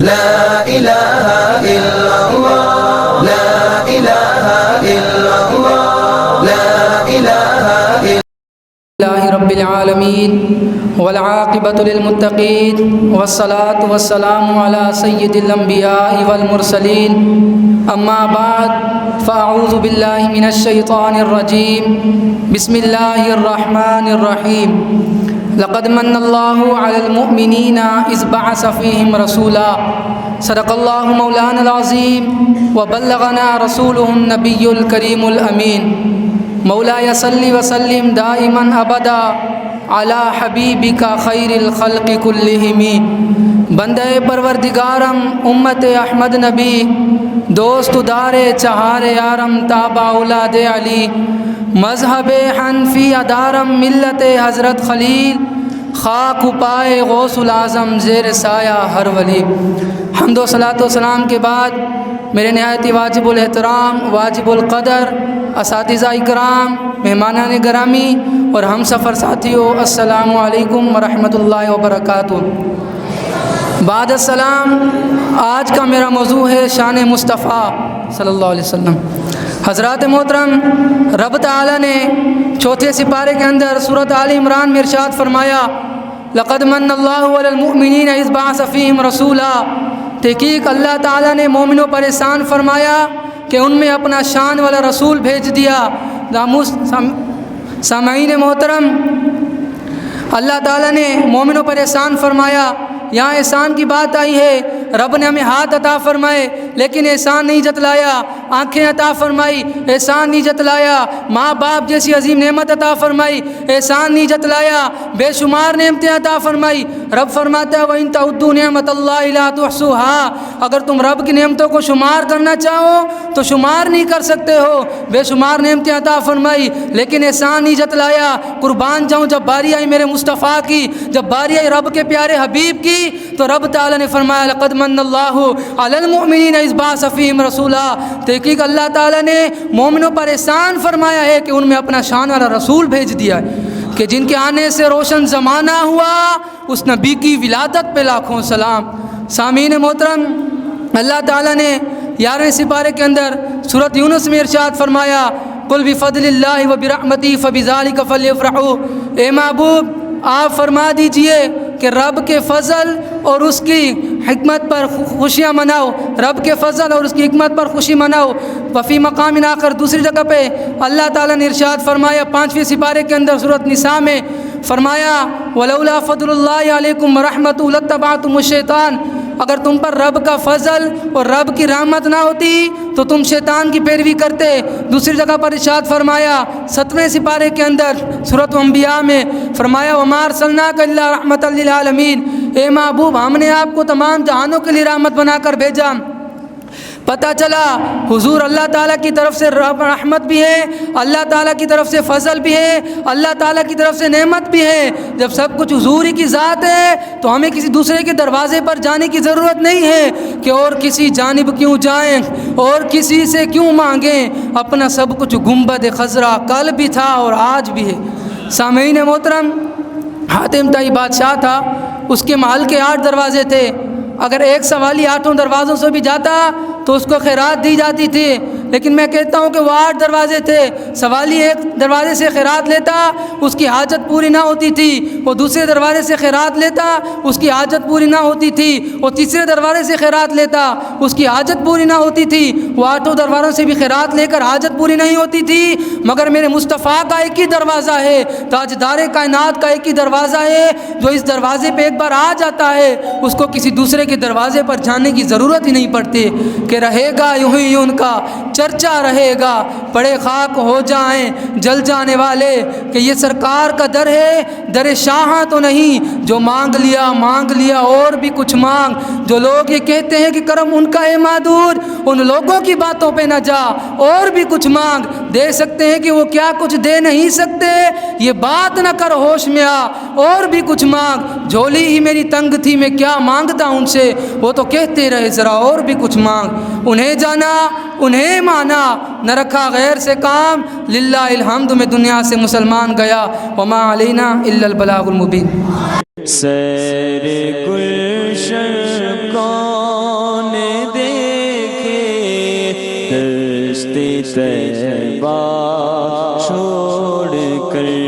لا الہ الا اللہ لا الہ الا اللہ لا الہ الا اللہ رب العالمین والعاقبۃ للمتقین والصلاة والسلام علی سید الانبیاء والمرسلین اما بعد فاعوذ باللہ من الشیطان الرجیم بسم اللہ الرحمن الرحیم لقد من اللہ علی المؤمنین اذ بعث فیہم رسولا صدق اللہ مولانا العظیم وبلغنا رسولہ النبی الکریم الامین مولا صلی وسلم دائما ابدا علی حبیبک خیر الخلق کلہم بندہ پروردگارم امت احمد نبی دوست دار چہار یارم تابع اولاد علی مذہب حنفی ادارم ملت حضرت خلیل خاک پائے غوث العظم زیر سایہ ہر ولی حمد و صلاۃ و سلام کے بعد میرے نہایت واجب الاحترام واجب القدر اساتذہ اکرام مہمانان گرامی اور ہم سفر ساتھیوں السلام علیکم ورحمۃ اللہ وبرکاتہ۔ بعد السلام، آج کا میرا موضوع ہے شان مصطفیٰ صلی اللہ علیہ وسلم۔ حضرات محترم، رب تعالیٰ نے چوتھے سپارے کے اندر سورۃ آل عمران میں ارشاد فرمایا لقد من اللہ علی المؤمنین اذ بعث فیہم رسولا، تحقیق اللہ تعالیٰ نے مومنوں پر احسان فرمایا کہ ان میں اپنا شان والا رسول بھیج دیا۔ سامعین محترم، اللہ تعالیٰ نے مومنوں پر احسان فرمایا، یہاں احسان کی بات آئی ہے۔ رب نے ہمیں ہاتھ عطا فرمائے لیکن احسان نہیں جتلایا، آنکھیں عطا فرمائی احسان نہیں جتلایا، ماں باپ جیسی عظیم نعمت عطا فرمائی احسان نہیں جتلایا، بے شمار نعمتیں عطا فرمائی۔ رب فرماتا ہے وَإِن تَعُدُّوا نِعْمَتَ اللَّهِ لَا تُحْصُوهَا، اگر تم رب کی نعمتوں کو شمار کرنا چاہو تو شمار نہیں کر سکتے ہو۔ بے شمار نعمتیں عطا فرمائی لیکن احسان نہیں جتلایا۔ قربان جاؤں، جب باری آئی میرے مصطفیٰ کی، جب باری آئی رب کے پیارے حبیب کی، تو رب تعالیٰ نے فرمایا لقد من اللہ علی المؤمنین اذ بعث فیہم رسولا، تحقیق اللہ تعالیٰ نے مومنوں پر احسان فرمایا ہے کہ ان میں اپنا شان والا رسول بھیج دیا ہے کہ جن کے آنے سے روشن زمانہ ہوا، اس نبی کی ولادت پہ لاکھوں سلام۔ سامعین محترم، اللہ تعالیٰ نے 11ویں سپارے کے اندر سورۃ یونس میں ارشاد فرمایا قل بفضل اللہ وبرحمتہ فبذلک فلیفرحوا، اے محبوب آپ فرما دیجئے کہ رب کے فضل اور اس کی حکمت پر خوشیاں مناؤ، رب کے فضل اور اس کی حکمت پر خوشی مناؤ۔ وفی مقام آخر، دوسری جگہ پہ اللہ تعالیٰ نے ارشاد فرمایا 5ویں سپارے کے اندر سورۃ نساء میں فرمایا ولولا فضل اللہ علیکم ورحمتہ لاتبعتم الشیطان، اگر تم پر رب کا فضل اور رب کی رحمت نہ ہوتی تو تم شیطان کی پیروی کرتے۔ دوسری جگہ پر ارشاد فرمایا 7ویں سپارے کے اندر سورۃ انبیاء میں فرمایا وما ارسلناک الا رحمۃ للعالمین، اے محبوب ہم نے آپ کو تمام جہانوں کے لیے رحمت بنا کر بھیجا۔ پتہ چلا حضور اللہ تعالیٰ کی طرف سے رحمت بھی ہے، اللہ تعالیٰ کی طرف سے فضل بھی ہے، اللہ تعالیٰ کی طرف سے نعمت بھی ہے۔ جب سب کچھ حضور ہی کی ذات ہے تو ہمیں کسی دوسرے کے دروازے پر جانے کی ضرورت نہیں ہے کہ اور کسی جانب کیوں جائیں اور کسی سے کیوں مانگیں، اپنا سب کچھ گنبد خضرا کل بھی تھا اور آج بھی ہے۔ سامعین محترم، حاتم طائی بادشاہ تھا، اس کے محل کے 8 دروازے تھے، اگر ایک سوالی 8 دروازوں سے بھی جاتا تو اس کو خیرات دی جاتی تھی، لیکن میں کہتا ہوں کہ وہ 8 دروازے تھے، سوالی ایک دروازے سے خیرات لیتا اس کی حاجت پوری نہ ہوتی تھی، وہ دوسرے دروازے سے خیرات لیتا اس کی حاجت پوری نہ ہوتی تھی، وہ تیسرے دروازے سے خیرات لیتا اس کی حاجت پوری نہ ہوتی تھی، وہ 8 دروازوں سے بھی خیرات لے کر حاجت پوری نہیں ہوتی تھی، مگر میرے مصطفیٰ کا ایک ہی دروازہ ہے، تاجدار کائنات کا ایک ہی دروازہ ہے، جو اس دروازے پہ ایک بار آ جاتا ہے اس کو کسی دوسرے کے دروازے پر جانے کی ضرورت ہی نہیں پڑتی، کہ رہے گا یوں ہی ان کا چرچا رہے گا، پڑے خاک ہو جائیں جل جانے والے، کہ یہ سرکار کا در ہے در شاہاں تو نہیں، جو مانگ لیا اور بھی کچھ مانگ، جو لوگ یہ کہتے ہیں کہ کرم ان کا ہے معدود، ان لوگوں کی باتوں پہ نہ جا، اور بھی کچھ مانگ، دے سکتے ہیں کہ وہ کیا کچھ دے نہیں سکتے، یہ بات نہ کر ہوش میں آ، اور بھی کچھ مانگ، جھولی ہی میری تنگ تھی میں کیا مانگتا ان سے، وہ تو کہتے رہے ذرا اور بھی کچھ مانگ، انہیں جانا انہیں مانا، نہ رکھا غیر سے کام، للہ الحمد میں دنیا سے مسلمان گیا، وما علینا الا البلاغ المبین۔ سیر گلشن کا بہشت طیبہ چھوڑ کر